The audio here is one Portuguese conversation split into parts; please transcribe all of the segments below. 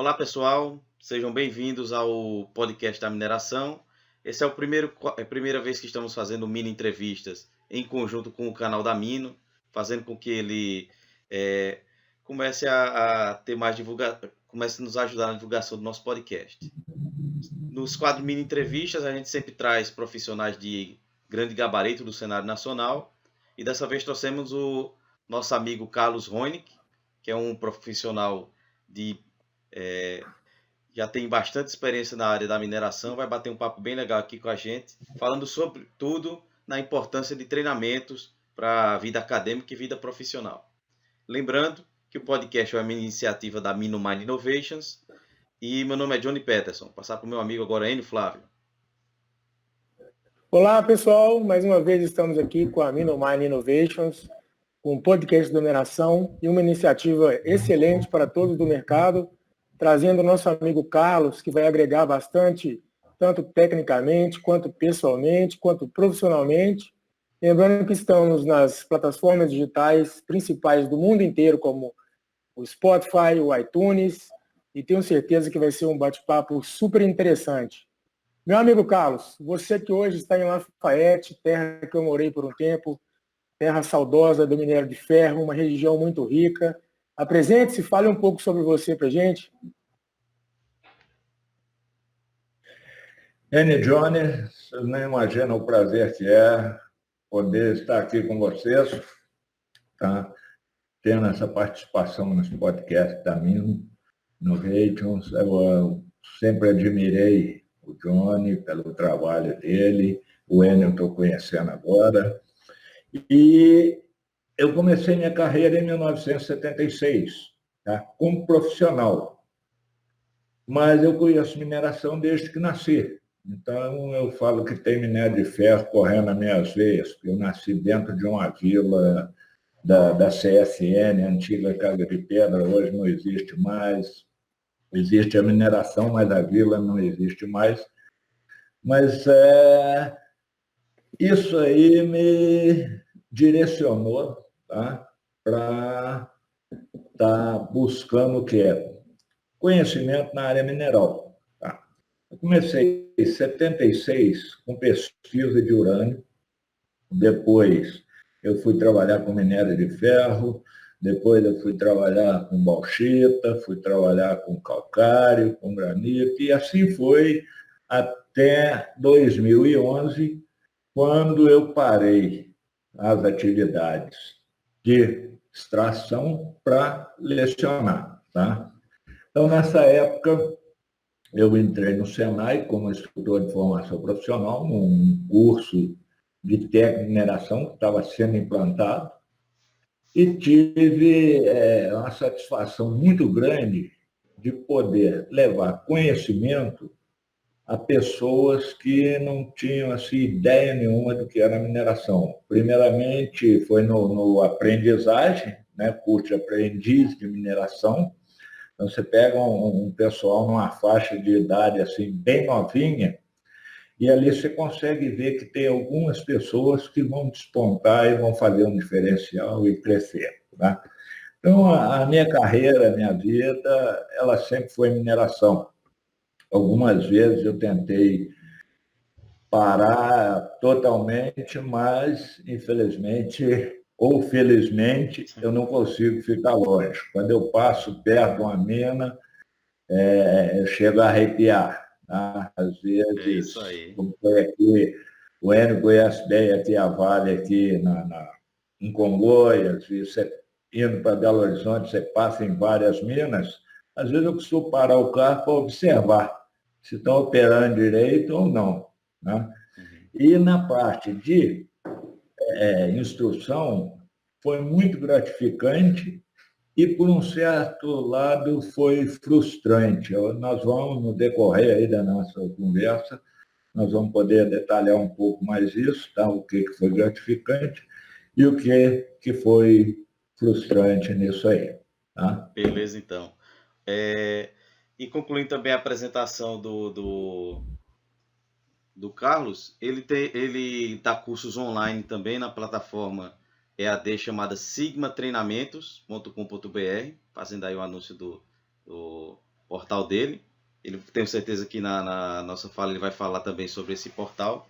Olá pessoal, sejam bem-vindos ao podcast da mineração. Esse é a primeira vez que estamos fazendo mini entrevistas em conjunto com o canal da Mino, fazendo com que ele comece a ter mais comece a nos ajudar na divulgação do nosso podcast. Nos quadros mini entrevistas a gente sempre traz profissionais de grande gabarito do cenário nacional e dessa vez trouxemos o nosso amigo Carlos Roenick, que é um profissional já tem bastante experiência na área da mineração, vai bater um papo bem legal aqui com a gente, falando sobre tudo na importância de treinamentos para a vida acadêmica e vida profissional. Lembrando que o podcast é uma iniciativa da Mino Mind Innovations e meu nome é Johnny Peterson. Vou passar para o meu amigo agora, Enio Flávio. Olá pessoal, mais uma vez estamos aqui com a Mino Mind Innovations, com um podcast de mineração e uma iniciativa excelente para todos do mercado, trazendo o nosso amigo Carlos, que vai agregar bastante, tanto tecnicamente, quanto pessoalmente, quanto profissionalmente. Lembrando que estamos nas plataformas digitais principais do mundo inteiro, como o Spotify, o iTunes, e tenho certeza que vai ser um bate-papo super interessante. Meu amigo Carlos, você que hoje está em Lafayette, terra que eu morei por um tempo, terra saudosa do minério de ferro, uma região muito rica. Apresente-se, fale um pouco sobre você para a gente. Johnny, vocês nem imaginam o prazer que é poder estar aqui com vocês, tá? Tendo essa participação nesse podcast da Mino Innovations. Eu sempre admirei o Johnny pelo trabalho dele, o Enio eu estou conhecendo agora. E eu comecei minha carreira em 1976, tá? Como profissional. Mas eu conheço mineração desde que nasci. Então, eu falo que tem minério de ferro correndo nas minhas veias, porque eu nasci dentro de uma vila da CSN, antiga Casa de Pedra, hoje não existe mais. Existe a mineração, mas a vila não existe mais. Mas isso aí me direcionou, tá? Para estar buscando o que é conhecimento na área mineral. Tá? Eu comecei em 76 com pesquisa de urânio, depois eu fui trabalhar com minério de ferro, depois eu fui trabalhar com bauxita, fui trabalhar com calcário, com granito, e assim foi até 2011, quando eu parei as atividades de extração para lecionar. Tá? Então, nessa época, eu entrei no Senai como instrutor de formação profissional, num curso de técnica de mineração que estava sendo implantado, e tive uma satisfação muito grande de poder levar conhecimento a pessoas que não tinham assim, ideia nenhuma do que era mineração. Primeiramente, foi no aprendizagem, né, curso de aprendiz de mineração. Então, você pega um pessoal numa faixa de idade assim, bem novinha, e ali você consegue ver que tem algumas pessoas que vão despontar e vão fazer um diferencial e crescer. Tá? Então, a minha carreira, a minha vida, ela sempre foi mineração. Algumas vezes eu tentei parar totalmente, mas, infelizmente ou felizmente, eu não consigo ficar longe. Quando eu passo perto de uma mina, eu chego a arrepiar. Tá? Às vezes, como foi aqui, o Enio conhece bem aqui a Vale, aqui em Congonhas, e você indo para Belo Horizonte, você passa em várias minas, às vezes eu costumo parar o carro para observar se estão operando direito ou não. Né? E na parte de instrução, foi muito gratificante e, por um certo lado, foi frustrante. Nós vamos, no decorrer aí da nossa conversa, nós vamos poder detalhar um pouco mais isso, tá? O que foi gratificante e o que foi frustrante nisso aí. Tá? Beleza, então. E concluindo também a apresentação do Carlos, ele dá cursos online também na plataforma EAD chamada sigmatreinamentos.com.br, fazendo aí o anúncio portal dele. Ele tenho certeza que na nossa fala ele vai falar também sobre esse portal.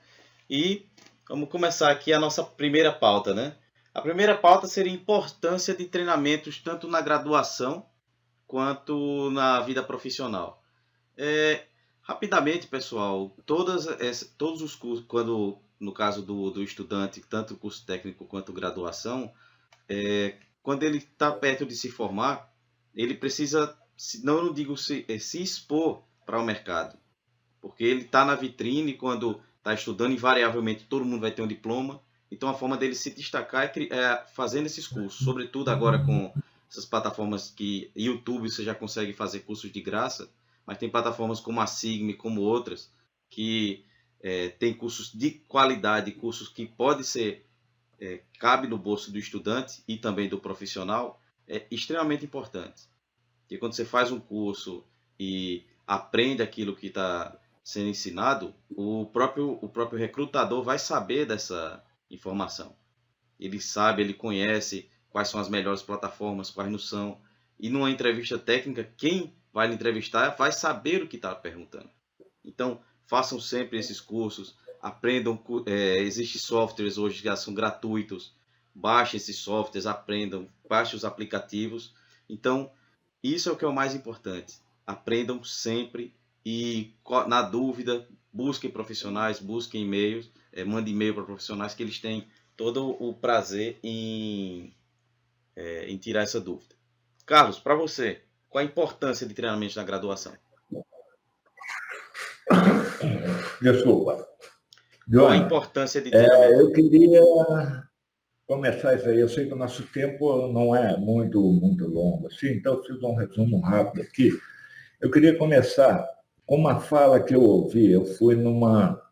E vamos começar aqui a nossa primeira pauta, né? A primeira pauta seria a importância de treinamentos tanto na graduação quanto na vida profissional. Rapidamente, pessoal, todos os cursos, quando no caso do estudante, tanto o curso técnico quanto graduação, quando ele está perto de se formar, ele precisa, não digo se expor para o mercado, porque ele está na vitrine quando está estudando, invariavelmente todo mundo vai ter um diploma, então a forma dele se destacar é fazendo esses cursos, sobretudo agora com essas plataformas que YouTube você já consegue fazer cursos de graça, mas tem plataformas como a Sigme, como outras, que tem cursos de qualidade, cursos que podem ser, cabe no bolso do estudante e também do profissional, é extremamente importante. Porque quando você faz um curso e aprende aquilo que está sendo ensinado, o próprio recrutador vai saber dessa informação. Ele sabe, ele conhece quais são as melhores plataformas, quais não são. E numa entrevista técnica, quem vai lhe entrevistar vai saber o que está perguntando. Então, façam sempre esses cursos, aprendam. Existem softwares hoje que são gratuitos. Baixem esses softwares, aprendam, baixem os aplicativos. Então, isso é o que é o mais importante. Aprendam sempre e, na dúvida, busquem profissionais, busquem e-mails, mandem e-mail para profissionais que eles têm todo o prazer em tirar essa dúvida. Carlos, para você, qual a importância de treinamento na graduação? Desculpa. Qual a importância de treinamento? Eu queria começar isso aí. Eu sei que o nosso tempo não é muito longo, assim, então eu fiz um resumo rápido aqui. Eu queria começar com uma fala que eu ouvi. Eu fui numa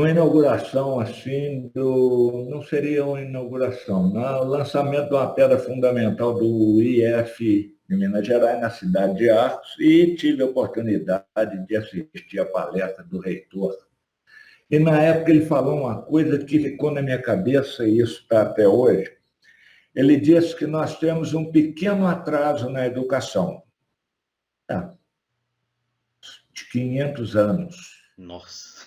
inauguração assim não seria uma inauguração, no lançamento de uma pedra fundamental do IF de Minas Gerais, na cidade de Arcos, e tive a oportunidade de assistir a palestra do reitor. E na época ele falou uma coisa que ficou na minha cabeça, e isso está até hoje. Ele disse que nós temos um pequeno atraso na educação. De 500 anos. Nossa!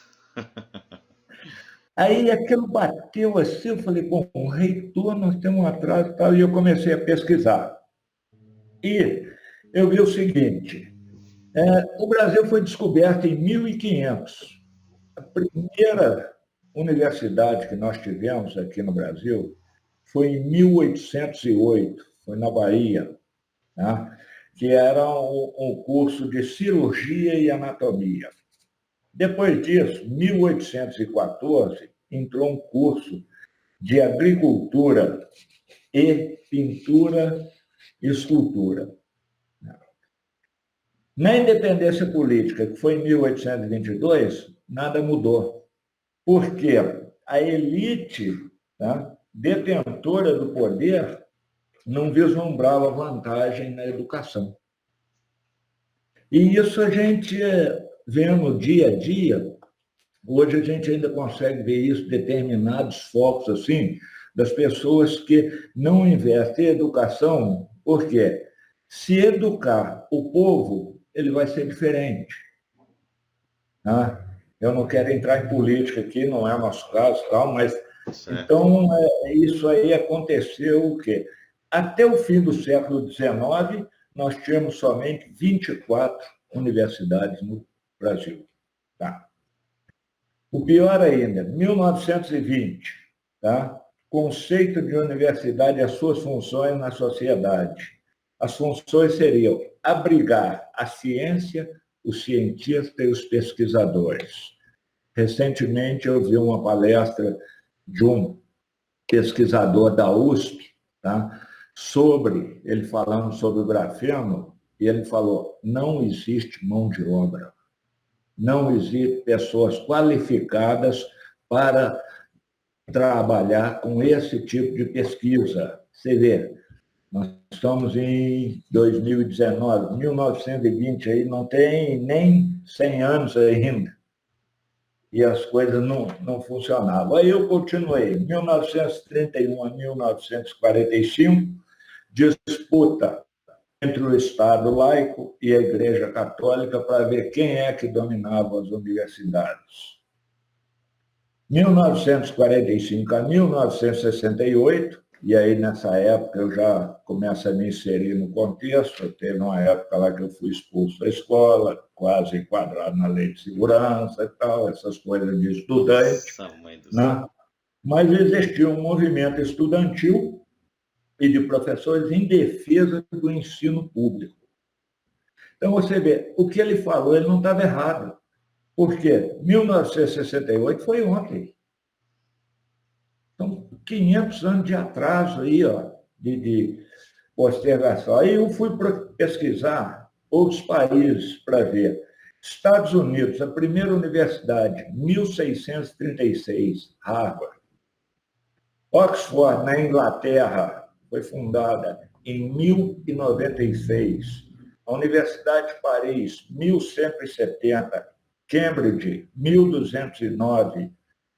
Aí aquilo bateu assim, eu falei, bom, o reitor, nós temos um atraso e tal, e eu comecei a pesquisar. E eu vi o seguinte, o Brasil foi descoberto em 1500. A primeira universidade que nós tivemos aqui no Brasil foi em 1808, foi na Bahia, né? Que era um curso de cirurgia e anatomia. Depois disso, 1814, entrou um curso de agricultura e pintura e escultura. Na independência política, que foi em 1822, nada mudou. Porque a elite, tá, detentora do poder não vislumbrava vantagem na educação. E isso a gente vê no dia a dia. Hoje a gente ainda consegue ver isso, determinados focos assim, das pessoas que não investem em educação. Por quê? Se educar o povo, ele vai ser diferente. Tá? Eu não quero entrar em política aqui, não é o nosso caso, tal, mas certo. Então isso aí aconteceu o quê? Até o fim do século XIX, nós tínhamos somente 24 universidades no Brasil. Tá? O pior ainda, 1920, tá? Conceito de universidade e as suas funções na sociedade. As funções seriam abrigar a ciência, os cientistas e os pesquisadores. Recentemente eu vi uma palestra de um pesquisador da USP, tá? Ele falando sobre o grafeno, e ele falou, não existe mão de obra. Não existem pessoas qualificadas para trabalhar com esse tipo de pesquisa. Você vê, nós estamos em 2019, 1920, aí não tem nem 100 anos ainda. E as coisas não funcionavam. Aí eu continuei, 1931 a 1945, disputa entre o Estado laico e a Igreja Católica para ver quem é que dominava as universidades. 1945 a 1968, e aí nessa época eu já começo a me inserir no contexto, teve uma época lá que eu fui expulso da escola, quase enquadrado na lei de segurança e tal, essas coisas de estudante, né? Mas existia um movimento estudantil e de professores em defesa do ensino público. Então, você vê, o que ele falou, ele não estava errado. Por quê? 1968 foi ontem. Então, 500 anos de atraso aí, ó, de postergação. Aí eu fui pesquisar outros países para ver. Estados Unidos, a primeira universidade, 1636, Harvard. Oxford, na Inglaterra, foi fundada em 1096. A Universidade de Paris, 1170. Cambridge, 1209.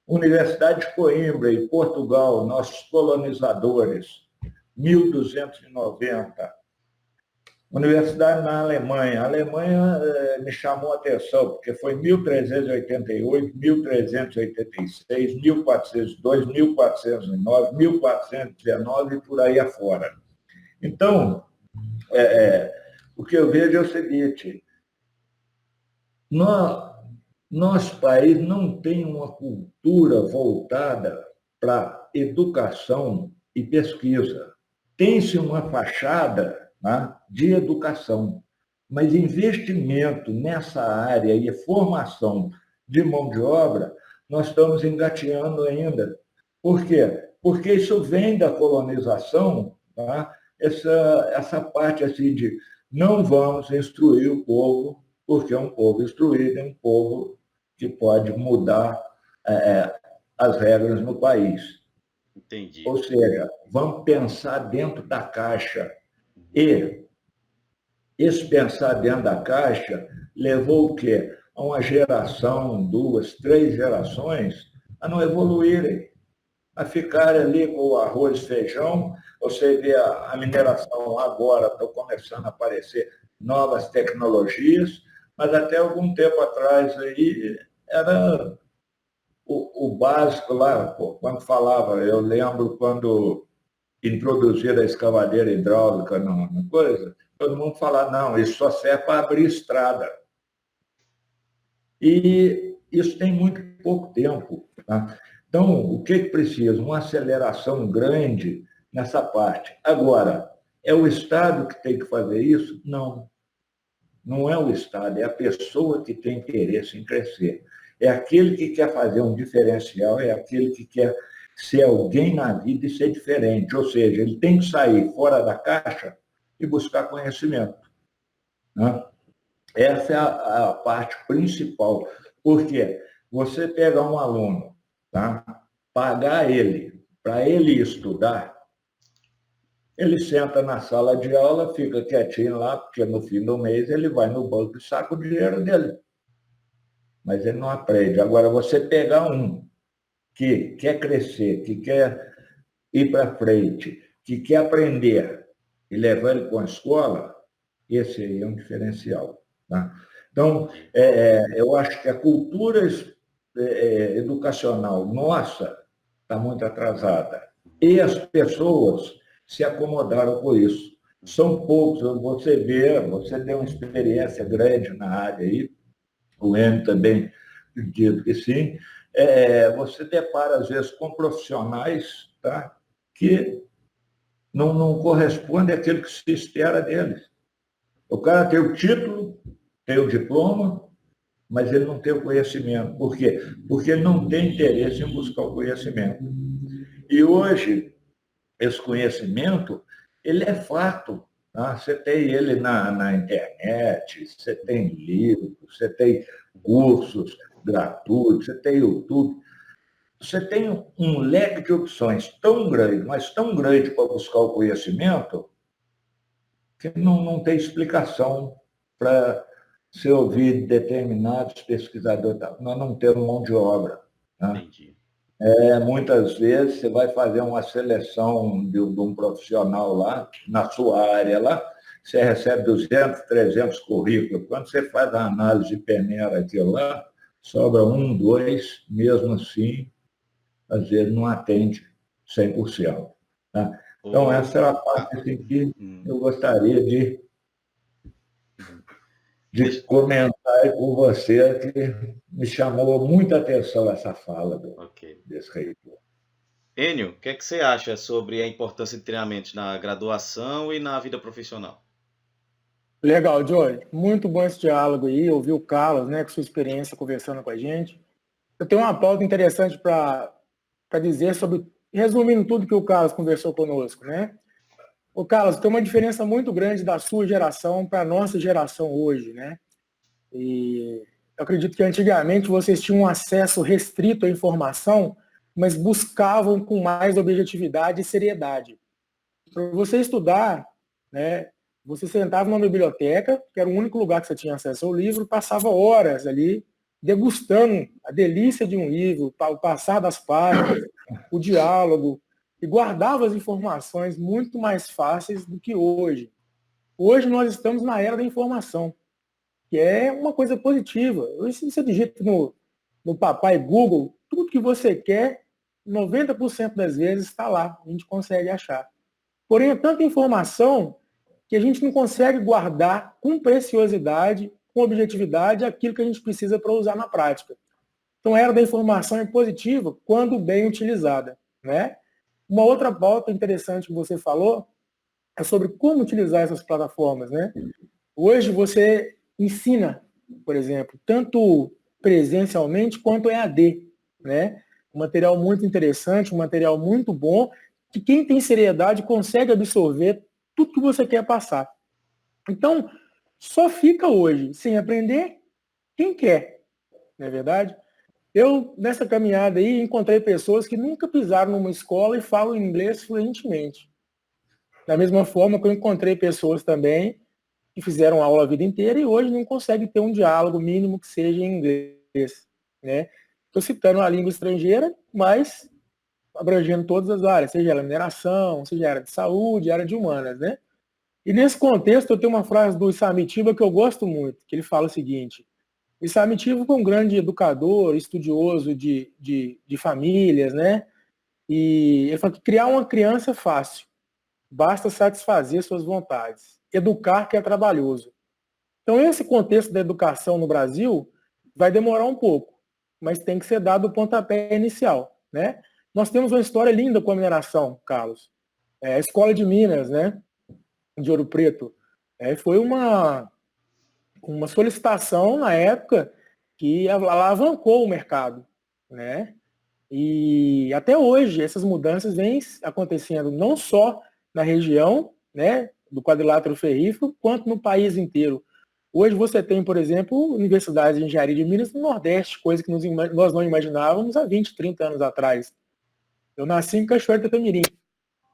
Universidade de Coimbra, em Portugal, nossos colonizadores, 1290. Universidade na Alemanha. A Alemanha me chamou a atenção, porque foi 1388, 1386, 1402, 1409, 1419 e por aí afora. Então, o que eu vejo é o seguinte, nosso país não tem uma cultura voltada para educação e pesquisa. Tem-se uma fachada, né, de educação, mas investimento nessa área e formação de mão de obra, nós estamos engateando ainda. Por quê? Porque isso vem da colonização, tá? Essa parte assim de não vamos instruir o povo, porque um povo instruído é um povo que pode mudar as regras no país. Entendi. Ou seja, vamos pensar dentro da caixa. E esse pensar dentro da caixa levou o quê? A uma geração, 2, 3 gerações a não evoluírem, a ficarem ali com o arroz e feijão. Você vê a mineração agora, está começando a aparecer novas tecnologias, mas até algum tempo atrás aí era o básico lá, quando falava, eu lembro quando introduziram a escavadeira hidráulica na coisa, todo mundo fala, não, isso só serve para abrir estrada. E isso tem muito pouco tempo. Tá? Então, o que precisa? Uma aceleração grande nessa parte. Agora, é o Estado que tem que fazer isso? Não. Não é o Estado, é a pessoa que tem interesse em crescer. É aquele que quer fazer um diferencial, é aquele que quer ser alguém na vida e ser diferente. Ou seja, ele tem que sair fora da caixa e buscar conhecimento. Né? Essa é a parte principal. Porque você pegar um aluno, tá? Pagar ele, para ele estudar, ele senta na sala de aula, fica quietinho lá, porque no fim do mês ele vai no banco e saca o dinheiro dele. Mas ele não aprende. Agora, você pegar um que quer crescer, que quer ir para frente, que quer aprender e levar ele para a escola, esse aí é um diferencial. Tá? Então, eu acho que a cultura educacional nossa está muito atrasada. E as pessoas se acomodaram com isso. São poucos, você vê, você tem uma experiência grande na área aí, o Enio também diz que sim, você depara, às vezes, com profissionais, tá, que não correspondem àquilo que se espera deles. O cara tem o título, tem o diploma, mas ele não tem o conhecimento. Por quê? Porque ele não tem interesse em buscar o conhecimento. E hoje, esse conhecimento, ele é fato. Tá? Você tem ele na internet, você tem livros, você tem cursos gratuitos, você tem YouTube. Você tem um leque de opções tão grande, mas tão grande para buscar o conhecimento, que não tem explicação para se ouvir determinados pesquisadores. Nós não temos mão de obra. Tá? Entendi. Muitas vezes você vai fazer uma seleção de um profissional lá, na sua área lá, você recebe 200, 300 currículos. Quando você faz a análise de peneira aquilo lá, sobra um, dois, mesmo assim, às vezes não atende 100%. Tá? Então, essa era a parte assim, que eu gostaria de comentar com você, que me chamou muita atenção essa fala desse reitor. Enio, o que é que você acha sobre a importância de treinamentos na graduação e na vida profissional? Legal, Joey. Muito bom esse diálogo aí. Ouvir o Carlos, né, com sua experiência conversando com a gente. Eu tenho uma pauta interessante para dizer sobre, resumindo tudo que o Carlos conversou conosco, né? O Carlos, tem uma diferença muito grande da sua geração para a nossa geração hoje, né? E eu acredito que antigamente vocês tinham um acesso restrito à informação, mas buscavam com mais objetividade e seriedade. Para você estudar, né, você sentava numa biblioteca, que era o único lugar que você tinha acesso ao livro, passava horas ali degustando a delícia de um livro, o passar das páginas, o diálogo, e guardava as informações muito mais fáceis do que hoje. Hoje nós estamos na era da informação, que é uma coisa positiva. Hoje, se você digita no papai Google, tudo que você quer, 90% das vezes está lá, a gente consegue achar. Porém, é tanta informação que a gente não consegue guardar com preciosidade, com objetividade, aquilo que a gente precisa para usar na prática. Então, a era da informação é positiva quando bem utilizada, né? Uma outra pauta interessante que você falou é sobre como utilizar essas plataformas, né? Hoje você ensina, por exemplo, tanto presencialmente quanto EAD, né? Um material muito interessante, um material muito bom, que quem tem seriedade consegue absorver tudo que você quer passar. Então, só fica hoje sem aprender quem quer, não é verdade? Eu, nessa caminhada aí, encontrei pessoas que nunca pisaram numa escola e falam inglês fluentemente. Da mesma forma que eu encontrei pessoas também que fizeram aula a vida inteira e hoje não conseguem ter um diálogo mínimo que seja em inglês, né? Estou citando a língua estrangeira, mas abrangendo todas as áreas, seja ela mineração, seja área de saúde, área de humanas, né? E nesse contexto eu tenho uma frase do Samitiba que eu gosto muito, que ele fala o seguinte: o Samitiba foi um grande educador, estudioso de famílias, né? E ele fala que criar uma criança é fácil, basta satisfazer suas vontades. Educar que é trabalhoso. Então esse contexto da educação no Brasil vai demorar um pouco, mas tem que ser dado o pontapé inicial, né? Nós temos uma história linda com a mineração, Carlos. A Escola de Minas, né, de Ouro Preto, foi uma solicitação na época que alavancou o mercado, né? E até hoje essas mudanças vêm acontecendo não só na região, né, do quadrilátero ferrífero, quanto no país inteiro. Hoje você tem, por exemplo, universidades de engenharia de Minas no Nordeste, coisa que nós não imaginávamos há 20, 30 anos atrás. Eu nasci em Cachoeira do Itapemirim.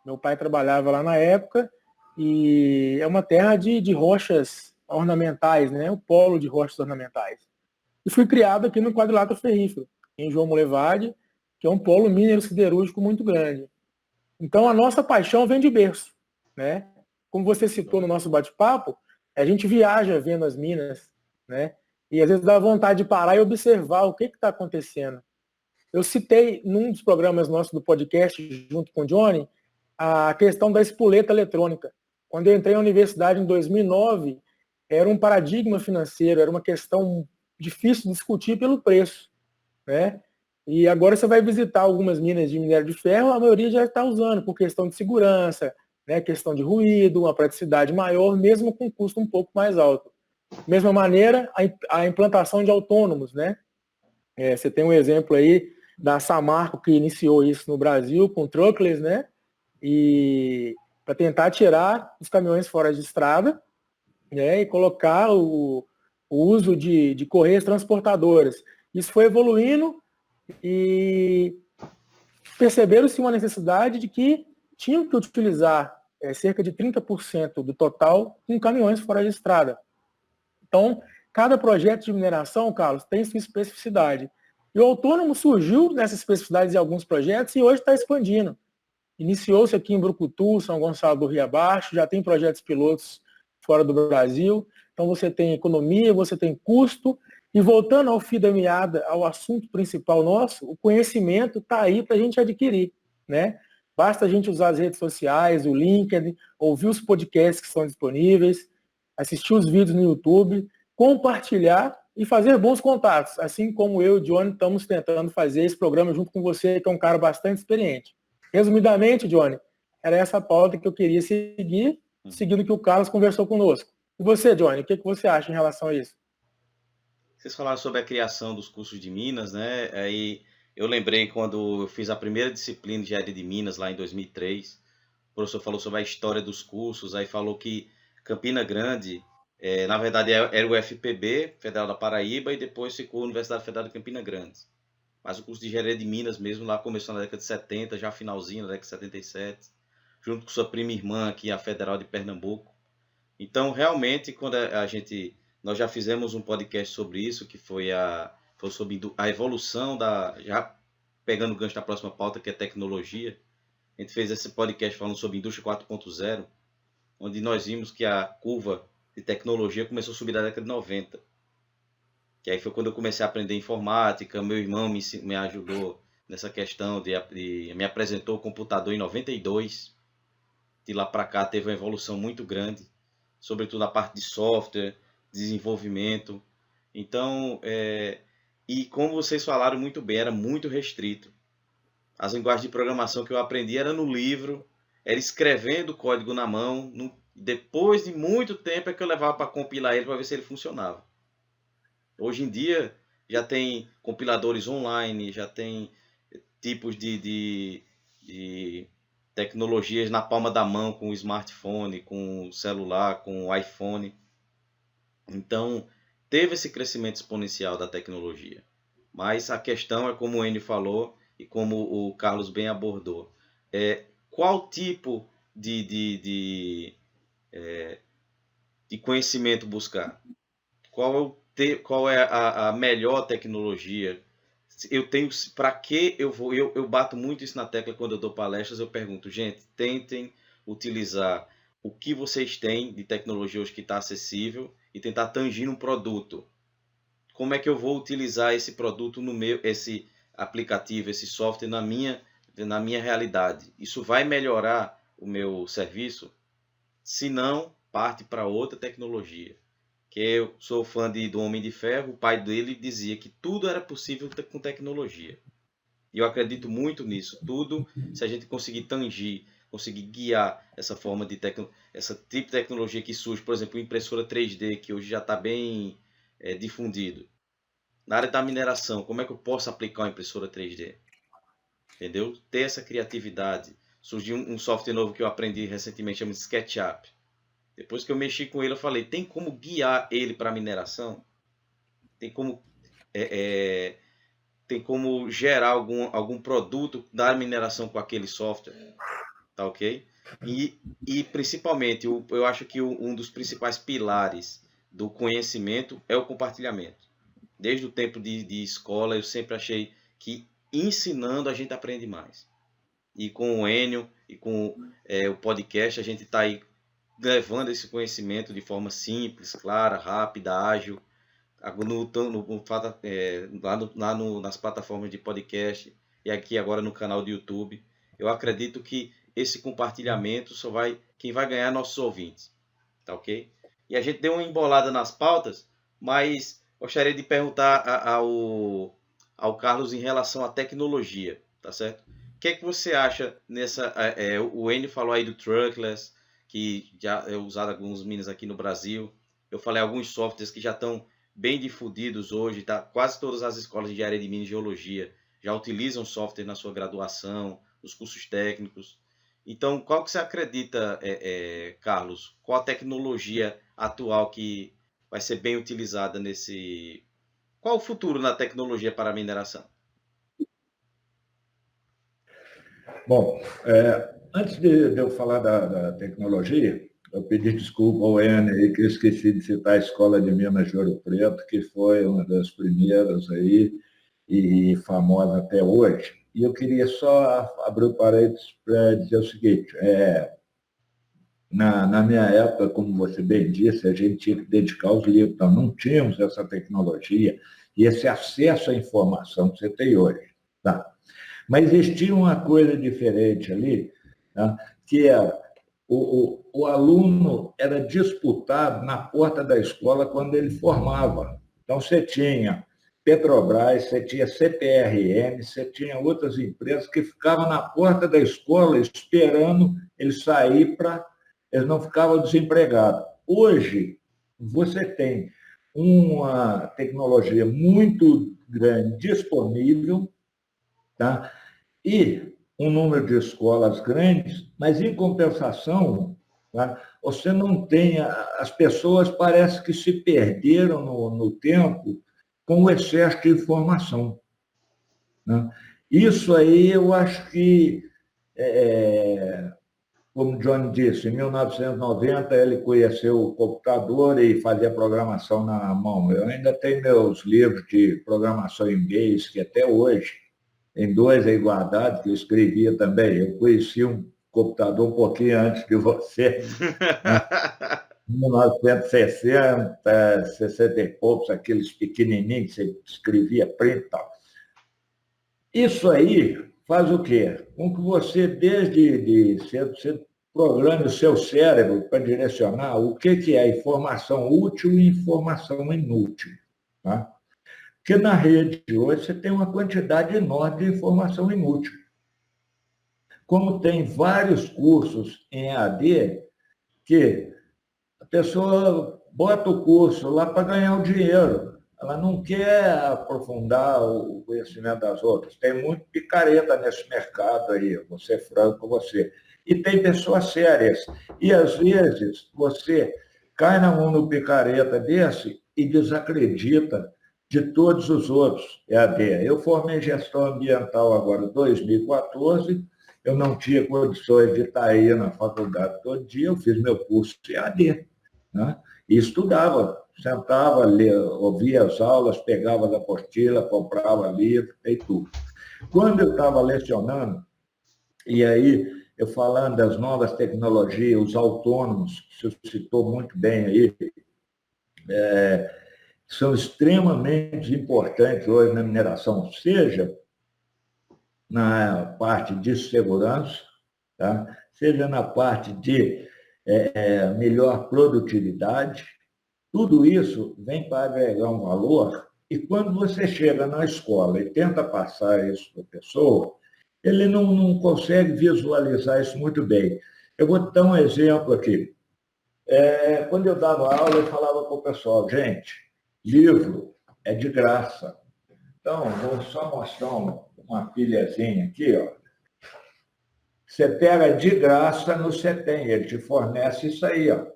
Meu pai trabalhava lá na época e é uma terra de rochas ornamentais, né? O polo de rochas ornamentais. E fui criado aqui no quadrilátero ferrífero, em João Molevade, que é um polo minero-siderúrgico muito grande. Então, a nossa paixão vem de berço, né? Como você citou no nosso bate-papo, a gente viaja vendo as minas, né? E às vezes dá vontade de parar e observar o que está acontecendo. Eu citei num dos programas nossos do podcast, junto com o Johnny, a questão da espoleta eletrônica. Quando eu entrei na universidade em 2009, era um paradigma financeiro, era uma questão difícil de discutir pelo preço, né? E agora você vai visitar algumas minas de minério de ferro, a maioria já está usando por questão de segurança, né, questão de ruído, uma praticidade maior, mesmo com custo um pouco mais alto. Mesma maneira, a implantação de autônomos, né? Você tem um exemplo aí da Samarco que iniciou isso no Brasil com truckless, né? E para tentar tirar os caminhões fora de estrada, né, e colocar o uso de correias transportadoras. Isso foi evoluindo e perceberam-se uma necessidade de que tinham que utilizar cerca de 30% do total com caminhões fora de estrada. Então, cada projeto de mineração, Carlos, tem sua especificidade. E o autônomo surgiu nessas especificidades em alguns projetos e hoje está expandindo. Iniciou-se aqui em Brucutu, São Gonçalo do Rio Abaixo, já tem projetos pilotos fora do Brasil. Então você tem economia, você tem custo. E voltando ao fio da meada, ao assunto principal nosso, o conhecimento está aí para a gente adquirir, né? Basta a gente usar as redes sociais, o LinkedIn, ouvir os podcasts que estão disponíveis, assistir os vídeos no YouTube, compartilhar e fazer bons contatos, assim como eu e o Johnny estamos tentando fazer esse programa junto com você, que é um cara bastante experiente. Resumidamente, Johnny, era essa pauta que eu queria seguir, seguindo o que o Carlos conversou conosco. E você, Johnny, o que você acha em relação a isso? Vocês falaram sobre a criação dos cursos de Minas, né? Aí eu lembrei quando eu fiz a primeira disciplina de engenharia de Minas, lá em 2003. O professor falou sobre a história dos cursos, aí falou que Campina Grande, na verdade, era o FPB, Federal da Paraíba, e depois ficou a Universidade Federal de Campina Grande. Mas o curso de engenharia de Minas mesmo lá começou na década de 70, já finalzinho da década de 77, junto com sua prima irmã aqui, a Federal de Pernambuco. Então, realmente, quando nós já fizemos um podcast sobre isso, que foi sobre a evolução já pegando o gancho da próxima pauta, que é tecnologia. A gente fez esse podcast falando sobre indústria 4.0, onde nós vimos que a curva de tecnologia começou a subir na década de 90. Que aí foi quando eu comecei a aprender informática, meu irmão me ajudou nessa questão, me apresentou o computador em 92. De lá para cá teve uma evolução muito grande, sobretudo na parte de software, desenvolvimento. Então, e como vocês falaram muito bem, era muito restrito. As linguagens de programação que eu aprendi era no livro, era escrevendo o código na mão. Depois de muito tempo é que eu levava para compilar ele para ver se ele funcionava. Hoje em dia já tem compiladores online, já tem tipos de tecnologias na palma da mão, com o smartphone, com o celular, com o iPhone. Então, teve esse crescimento exponencial da tecnologia. Mas a questão é, como o Enio falou e como o Carlos bem abordou, qual tipo de conhecimento buscar? Qual é a melhor tecnologia? Eu tenho, para que eu vou? Eu bato muito isso na tecla quando eu dou palestras. Eu pergunto, gente, tentem utilizar o que vocês têm de tecnologia hoje que está acessível e tentar tangir um produto. Como é que eu vou utilizar esse produto esse aplicativo, esse software na minha realidade? Isso vai melhorar o meu serviço? Se não, parte para outra tecnologia. Que eu sou fã do Homem de Ferro, o pai dele dizia que tudo era possível com tecnologia. E eu acredito muito nisso. Tudo, se a gente conseguir tangir, conseguir guiar essa forma essa tipo de tecnologia que surge, por exemplo, impressora 3D, que hoje já está bem difundido. Na área da mineração, como é que eu posso aplicar uma impressora 3D? Entendeu? Ter essa criatividade. Surgiu um software novo que eu aprendi recentemente, chama SketchUp. Depois que eu mexi com ele, eu falei, tem como guiar ele para a mineração? Tem como gerar algum produto da mineração com aquele software? Tá ok? E principalmente, eu acho que um dos principais pilares do conhecimento é o compartilhamento. Desde o tempo de escola, eu sempre achei que ensinando a gente aprende mais. E com o Enio e com o podcast, a gente está aí levando esse conhecimento de forma simples, clara, rápida, ágil, nas plataformas de podcast e aqui agora no canal do YouTube. Eu acredito que esse compartilhamento quem vai ganhar é nossos ouvintes, tá ok? E a gente deu uma embolada nas pautas, mas gostaria de perguntar ao Carlos em relação à tecnologia, tá certo? O que é que você acha o Enio falou aí do Truckless, que já é usado alguns minas aqui no Brasil. Eu falei alguns softwares que já estão bem difundidos hoje, tá? Quase todas as escolas de engenharia de minas e geologia já utilizam software na sua graduação, nos cursos técnicos. Então, qual que você acredita, Carlos? Qual a tecnologia atual que vai ser bem utilizada nesse... Qual o futuro na tecnologia para a mineração? Bom, antes de eu falar da tecnologia, eu pedi desculpa ao Enio aí, que eu esqueci de citar a Escola de Minas de Ouro Preto, que foi uma das primeiras aí, e famosa até hoje. E eu queria só abrir o parênteses para dizer o seguinte, na minha época, como você bem disse, a gente tinha que dedicar os livros, então não tínhamos essa tecnologia e esse acesso à informação que você tem hoje. Tá? Mas existia uma coisa diferente ali, tá? Que era o aluno era disputado na porta da escola quando ele formava. Então, você tinha Petrobras, você tinha CPRM, você tinha outras empresas que ficavam na porta da escola esperando ele sair para... Eles não ficavam desempregados. Hoje, você tem uma tecnologia muito grande disponível, tá? E um número de escolas grandes, mas, em compensação, tá? Você não tem... As pessoas parecem que se perderam no tempo com o excesso de informação. Né? Isso aí, eu acho que, como o Johnny disse, em 1990 ele conheceu o computador e fazia programação na mão. Eu ainda tenho meus livros de programação em Basic, até hoje, em 2 aí guardados, que eu escrevia também. Eu conheci um computador um pouquinho antes de você, né? 1960, 60 e poucos, aqueles pequenininhos que você escrevia print e tal. Isso aí faz o quê? Com que você, desde cedo, você programe o seu cérebro para direcionar o que é informação útil e informação inútil. Tá? Porque na rede hoje você tem uma quantidade enorme de informação inútil. Como tem vários cursos em EAD, que a pessoa bota o curso lá para ganhar o dinheiro. Ela não quer aprofundar o conhecimento das outras. Tem muito picareta nesse mercado aí, vou ser franco com você. E tem pessoas sérias. E, às vezes, você cai na mão do picareta desse e desacredita de todos os outros EAD. Eu formei gestão ambiental agora em 2014, eu não tinha condições de estar aí na faculdade todo dia, eu fiz meu curso de EAD, né? E estudava, sentava, ouvia as aulas, pegava da apostila, comprava livro e tudo. Quando eu estava lecionando, e aí eu falando das novas tecnologias, os autônomos, que você citou muito bem aí, são extremamente importantes hoje na mineração, seja na parte de segurança, tá? Seja na parte de melhor produtividade. Tudo isso vem para agregar um valor e quando você chega na escola e tenta passar isso para a pessoa, ele não consegue visualizar isso muito bem. Eu vou dar um exemplo aqui. Quando eu dava aula, eu falava para o pessoal, gente, livro é de graça. Então, vou só mostrar uma pilhazinha aqui, ó. Você pega de graça no CETEM, ele te fornece isso aí, ó.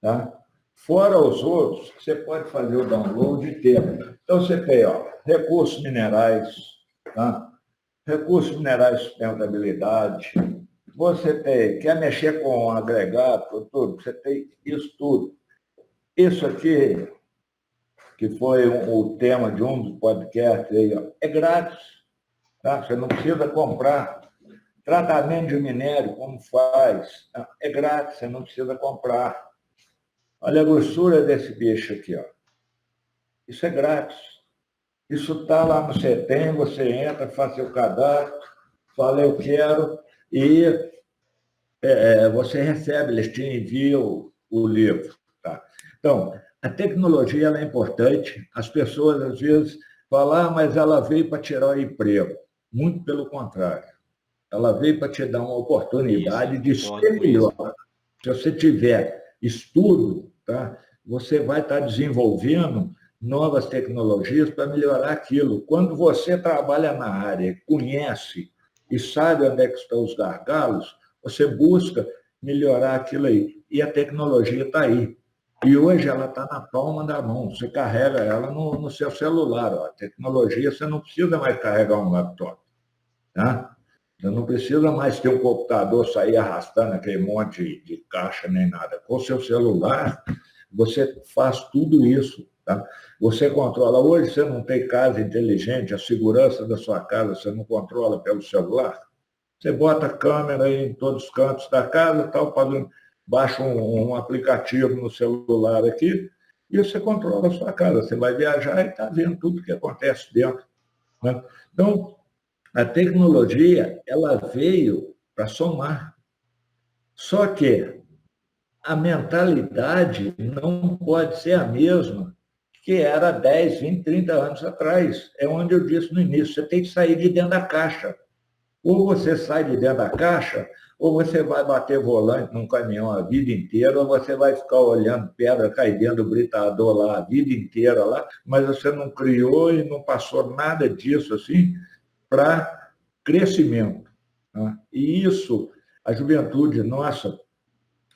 Tá? Fora os outros, você pode fazer o download e ter. Então, você tem, ó, recursos minerais, tá? Recursos minerais de sustentabilidade. Você tem, quer mexer com agregado, tudo, você tem isso tudo. Isso aqui, que foi o tema de um dos podcasts, aí, ó, é grátis. Tá? Você não precisa comprar. Tratamento de minério, como faz? É grátis, você não precisa comprar. Olha a grossura desse bicho aqui, ó. Isso é grátis. Isso está lá no CETEM, você entra, faz seu cadastro, fala eu quero, e você recebe, eles te enviam o livro. Tá? Então, a tecnologia ela é importante, as pessoas às vezes falam, mas ela veio para tirar o emprego. Muito pelo contrário. Ela veio para te dar uma oportunidade de ser melhor. Se você tiver estudo, tá? Você vai estar desenvolvendo novas tecnologias para melhorar aquilo. Quando você trabalha na área, conhece e sabe onde é que estão os gargalos, você busca melhorar aquilo aí. E a tecnologia está aí. E hoje ela está na palma da mão. Você carrega ela no seu celular. Ó. A tecnologia, você não precisa mais carregar um laptop. Tá? Você não precisa mais ter um computador, sair arrastando aquele monte de caixa nem nada. Com o seu celular, você faz tudo isso. Tá? Tá? Você controla, hoje você não tem casa inteligente, a segurança da sua casa você não controla pelo celular. Você bota a câmera em todos os cantos da casa, tal, baixa um aplicativo no celular aqui e você controla a sua casa. Você vai viajar e está vendo tudo o que acontece dentro. Né? Então, a tecnologia ela veio para somar. Só que a mentalidade não pode ser a mesma que era 10, 20, 30 anos atrás. É onde eu disse no início, você tem que sair de dentro da caixa. Ou você sai de dentro da caixa, ou você vai bater volante num caminhão a vida inteira, ou você vai ficar olhando pedra cair dentro do britador lá a vida inteira, lá, mas você não criou e não passou nada disso assim para crescimento. Né? E isso, a juventude nossa,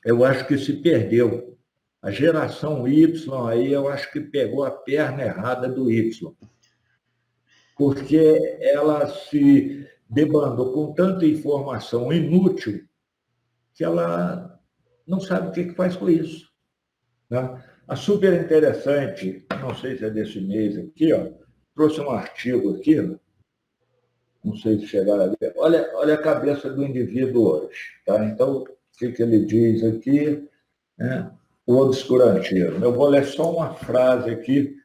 eu acho que se perdeu. A geração Y aí, eu acho que pegou a perna errada do Y. Porque ela se debandou com tanta informação inútil que ela não sabe o que faz com isso. Né? A super interessante, não sei se é desse mês aqui, ó, trouxe um artigo aqui, não sei se chegaram a ver. Olha a cabeça do indivíduo hoje. Tá? Então, o que ele diz aqui? Né? O obscurantismo. Eu vou ler só uma frase aqui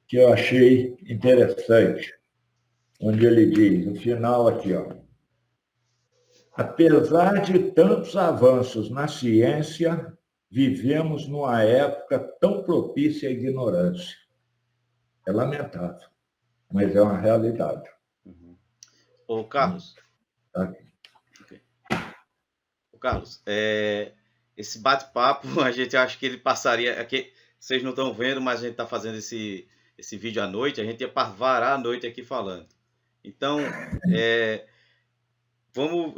que eu achei interessante, onde ele diz, no final aqui, ó, apesar de tantos avanços na ciência, vivemos numa época tão propícia à ignorância. É lamentável, mas é uma realidade. Ô, Carlos. Tá? Ô, Carlos, esse bate-papo, a gente acha que ele passaria... Aqui, vocês não estão vendo, mas a gente está fazendo esse vídeo à noite, a gente ia varar a noite aqui falando. Então, vamos...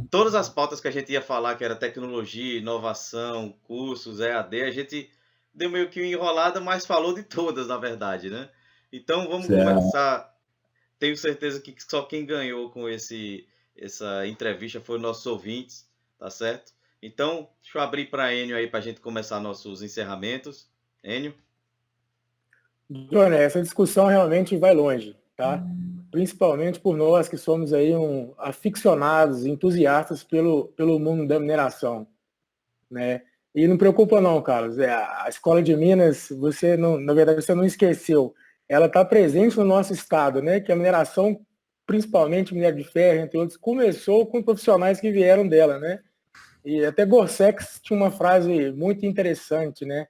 todas as pautas que a gente ia falar, que era tecnologia, inovação, cursos, EAD, a gente deu meio que uma enrolada, mas falou de todas, na verdade, né? Então, vamos começar... Tenho certeza que só quem ganhou com essa entrevista foi os nossos ouvintes, tá certo? Então, deixa eu abrir para Enio aí para a gente começar nossos encerramentos. Enio? Johnny, essa discussão realmente vai longe, tá? Principalmente por nós que somos aí aficionados, entusiastas pelo mundo da mineração, né? E não preocupa não, Carlos. A Escola de Minas, na verdade, você não esqueceu. Ela está presente no nosso estado, né? Que a mineração, principalmente minério de ferro, entre outros, começou com profissionais que vieram dela, né? E até Gorsex tinha uma frase muito interessante, né?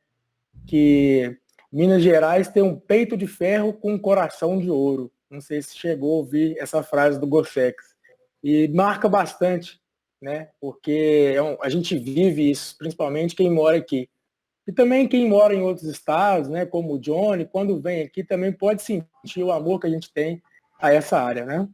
Que Minas Gerais tem um peito de ferro com um coração de ouro. Não sei se chegou a ouvir essa frase do Gorsex. E marca bastante, né? Porque a gente vive isso, principalmente quem mora aqui. E também quem mora em outros estados, né, como o Johnny, quando vem aqui também pode sentir o amor que a gente tem a essa área, né?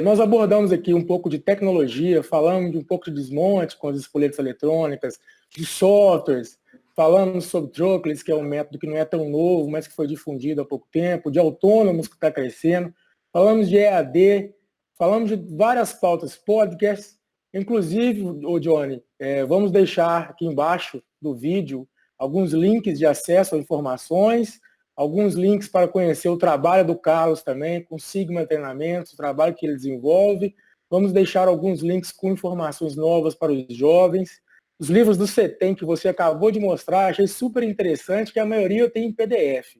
Nós abordamos aqui um pouco de tecnologia, falamos de um pouco de desmonte com as espoletas eletrônicas, de softwares, falamos sobre Trochless, que é um método que não é tão novo, mas que foi difundido há pouco tempo, de autônomos que está crescendo, falamos de EAD, falamos de várias pautas, podcasts, inclusive, o Johnny, vamos deixar aqui embaixo do vídeo alguns links de acesso a informações, alguns links para conhecer o trabalho do Carlos também, com Sigma Treinamentos, o trabalho que ele desenvolve. Vamos deixar alguns links com informações novas para os jovens. Os livros do CETEM que você acabou de mostrar, achei super interessante, que a maioria eu tenho em PDF.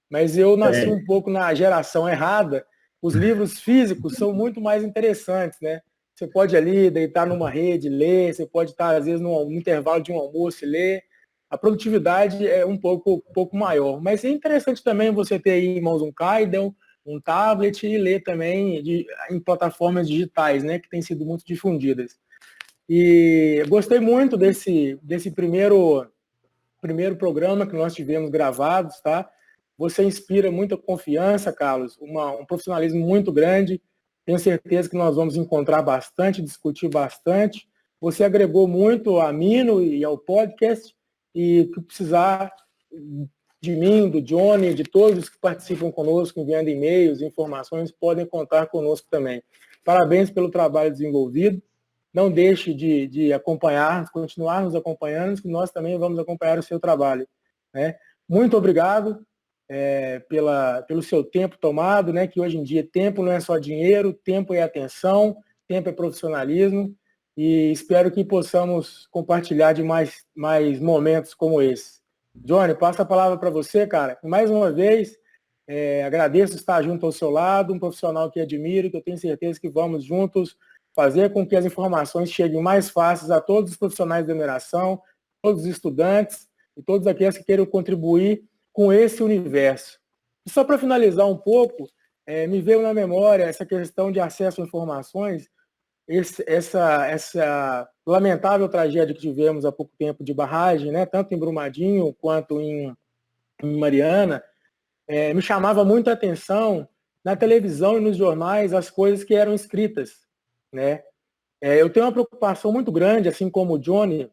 Mas eu nasci um pouco na geração errada. Os livros físicos são muito mais interessantes, né? Você pode ali deitar numa rede, ler, você pode estar, às vezes, no intervalo de um almoço e ler. A produtividade é um pouco maior. Mas é interessante também você ter aí em mãos um Kindle, um tablet e ler também em plataformas digitais, né, que têm sido muito difundidas. E gostei muito desse primeiro programa que nós tivemos gravados, tá? Você inspira muita confiança, Carlos, um profissionalismo muito grande. Tenho certeza que nós vamos encontrar bastante, discutir bastante. Você agregou muito a Mino e ao podcast, e que precisar de mim, do Johnny, de todos que participam conosco, enviando e-mails, informações, podem contar conosco também. Parabéns pelo trabalho desenvolvido. Não deixe de acompanhar, continuar nos acompanhando, que nós também vamos acompanhar o seu trabalho, né? Muito obrigado pelo seu tempo tomado, né? Que hoje em dia tempo não é só dinheiro, tempo é atenção, tempo é profissionalismo, e espero que possamos compartilhar de mais momentos como esse. Johnny, passo a palavra para você, cara. E mais uma vez, agradeço estar junto ao seu lado, um profissional que admiro, que eu tenho certeza que vamos juntos fazer com que as informações cheguem mais fáceis a todos os profissionais da mineração, todos os estudantes e todos aqueles que queiram contribuir com esse universo. E só para finalizar um pouco, me veio na memória essa questão de acesso a informações, essa lamentável tragédia que tivemos há pouco tempo de barragem, né, tanto em Brumadinho quanto em Mariana, me chamava muito a atenção na televisão e nos jornais as coisas que eram escritas, né? Eu tenho uma preocupação muito grande, assim como o Johnny,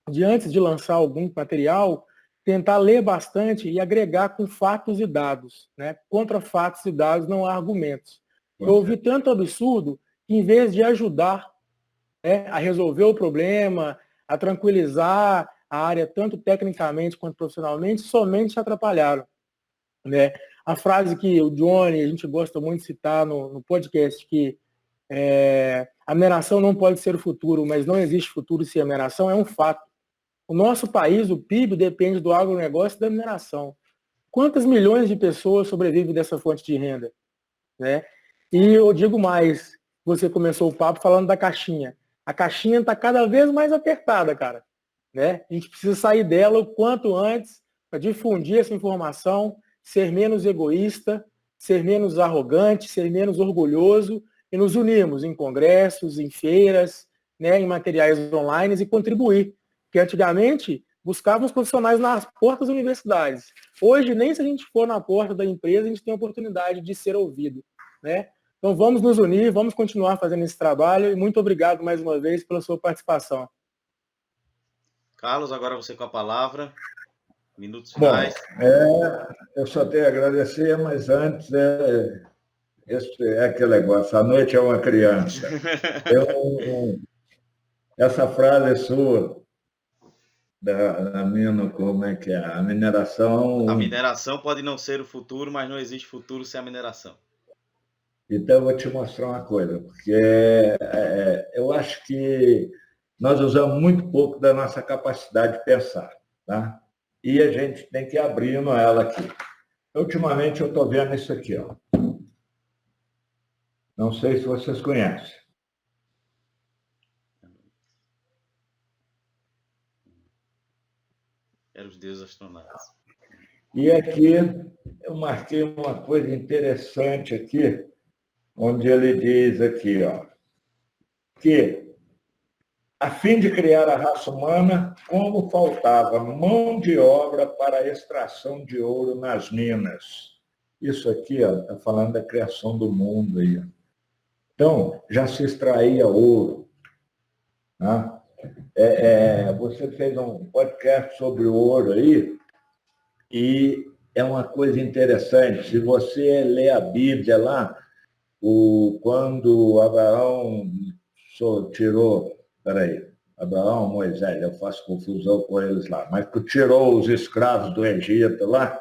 de antes de lançar algum material, tentar ler bastante e agregar com fatos e dados, né? Contra fatos e dados não há argumentos. Eu ouvi tanto absurdo que, em vez de ajudar, né, a resolver o problema, a tranquilizar a área tanto tecnicamente quanto profissionalmente, somente se atrapalharam, né? A frase que o Johnny, a gente gosta muito de citar no podcast, que a mineração não pode ser o futuro, mas não existe futuro sem a mineração, é um fato. O nosso país, o PIB, depende do agronegócio e da mineração. Quantas milhões de pessoas sobrevivem dessa fonte de renda, né? E eu digo mais, você começou o papo falando da caixinha. A caixinha está cada vez mais apertada, cara, né? A gente precisa sair dela o quanto antes para difundir essa informação, ser menos egoísta, ser menos arrogante, ser menos orgulhoso e nos unirmos em congressos, em feiras, né, em materiais online e contribuir. Porque antigamente buscávamos profissionais nas portas das universidades. Hoje, nem se a gente for na porta da empresa, a gente tem a oportunidade de ser ouvido, né? Então vamos nos unir, vamos continuar fazendo esse trabalho e muito obrigado mais uma vez pela sua participação. Carlos, agora você com a palavra. Minutos finais. Eu só tenho a agradecer, mas antes esse é aquele negócio, a noite é uma criança. Essa frase sua, da mina, como é que é? A mineração... A mineração pode não ser o futuro, mas não existe futuro sem a mineração. Então, eu vou te mostrar uma coisa, porque eu acho que nós usamos muito pouco da nossa capacidade de pensar, tá? E a gente tem que ir abrindo ela aqui. Ultimamente, eu estou vendo isso aqui, ó. Não sei se vocês conhecem. Eram os deuses astronautas. E aqui eu marquei uma coisa interessante aqui, onde ele diz aqui, ó, que a fim de criar a raça humana, como faltava mão de obra para a extração de ouro nas minas. Isso aqui está falando da criação do mundo aí. Então, já se extraía ouro. Tá? Você fez um podcast sobre o ouro aí, e é uma coisa interessante. Se você ler a Bíblia lá, quando Abraão tirou... Abraão, Moisés, eu faço confusão com eles lá, mas que tirou os escravos do Egito lá,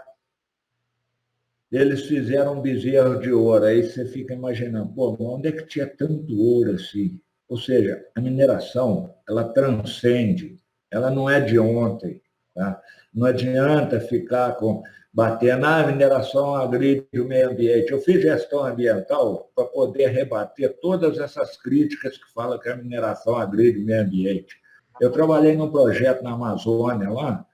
eles fizeram um bezerro de ouro. Aí você fica imaginando, pô, onde é que tinha tanto ouro assim? Ou seja, a mineração, ela transcende, ela não é de ontem. Tá? Não adianta ficar batendo, a mineração agride o meio ambiente. Eu fiz gestão ambiental para poder rebater todas essas críticas que falam que a mineração agride o meio ambiente. Eu trabalhei num projeto na Amazônia lá,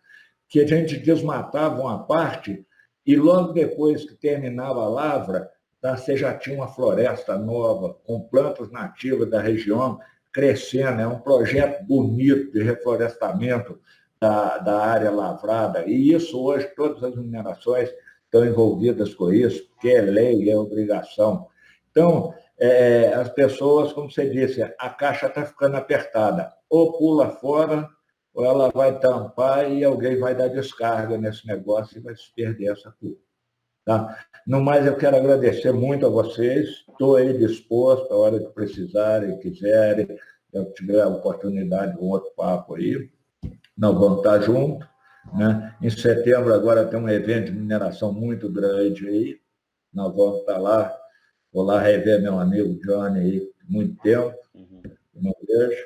que a gente desmatava uma parte e logo depois que terminava a lavra, tá, você já tinha uma floresta nova, com plantas nativas da região crescendo. É um projeto bonito de reflorestamento da área lavrada. E isso hoje, todas as minerações estão envolvidas com isso, porque é lei, é obrigação. Então, as pessoas, como você disse, a caixa está ficando apertada. Ou pula fora, ou ela vai tampar e alguém vai dar descarga nesse negócio e vai se perder essa curva. Tá? No mais, eu quero agradecer muito a vocês. Estou aí disposto, a hora que precisarem, quiserem, eu tiver a oportunidade de um outro papo aí. Nós vamos estar juntos. né? Em setembro agora tem um evento de mineração muito grande aí. Nós vamos estar lá. Vou lá rever meu amigo Johnny aí, muito tempo, não vejo.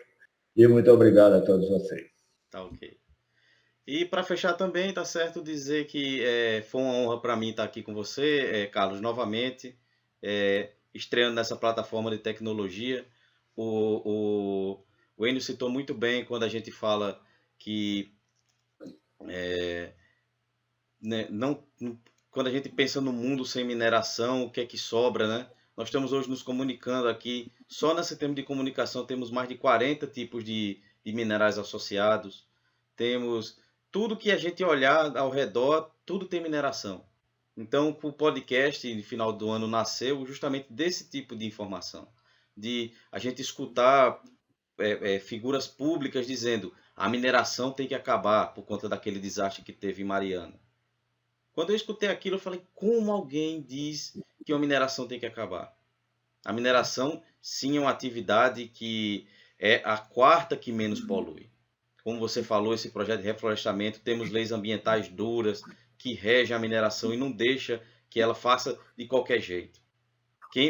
E muito obrigado a todos vocês. Tá ok. E para fechar também, tá certo dizer que foi uma honra para mim estar aqui com você, Carlos, novamente, estreando nessa plataforma de tecnologia. O Enio citou muito bem quando a gente fala que né, quando a gente pensa no mundo sem mineração, o que é que sobra, né? Nós estamos hoje nos comunicando aqui, só nesse tema de comunicação temos mais de 40 tipos de minerais associados, temos tudo que a gente olhar ao redor, tudo tem mineração. Então, o podcast, no final do ano, nasceu justamente desse tipo de informação, de a gente escutar figuras públicas dizendo a mineração tem que acabar por conta daquele desastre que teve em Mariana. Quando eu escutei aquilo, eu falei, como alguém diz que a mineração tem que acabar? A mineração, sim, é uma atividade que é a quarta que menos polui. Como você falou, esse projeto de reflorestamento, temos leis ambientais duras que regem a mineração e não deixa que ela faça de qualquer jeito.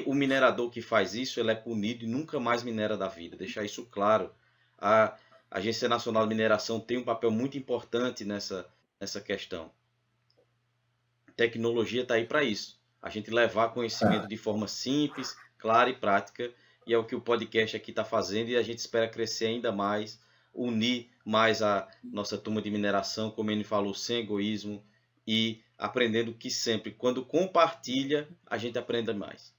O minerador que faz isso, ele é punido e nunca mais minera da vida. Deixar isso claro. A Agência Nacional de Mineração tem um papel muito importante nessa questão. Tecnologia está aí para isso. A gente levar conhecimento de forma simples, clara e prática. E é o que o podcast aqui está fazendo e a gente espera crescer ainda mais, unir mais a nossa turma de mineração, como ele falou, sem egoísmo e aprendendo que sempre, quando compartilha, a gente aprende mais.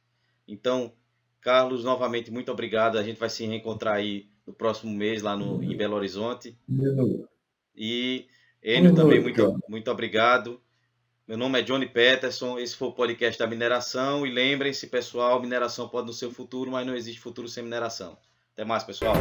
Então, Carlos, novamente, muito obrigado. A gente vai se reencontrar aí no próximo mês, lá em Belo Horizonte. E Enio também, muito obrigado. Meu nome é Johnny Peterson, esse foi o podcast da mineração. E lembrem-se, pessoal, mineração pode não ser o futuro, mas não existe futuro sem mineração. Até mais, pessoal.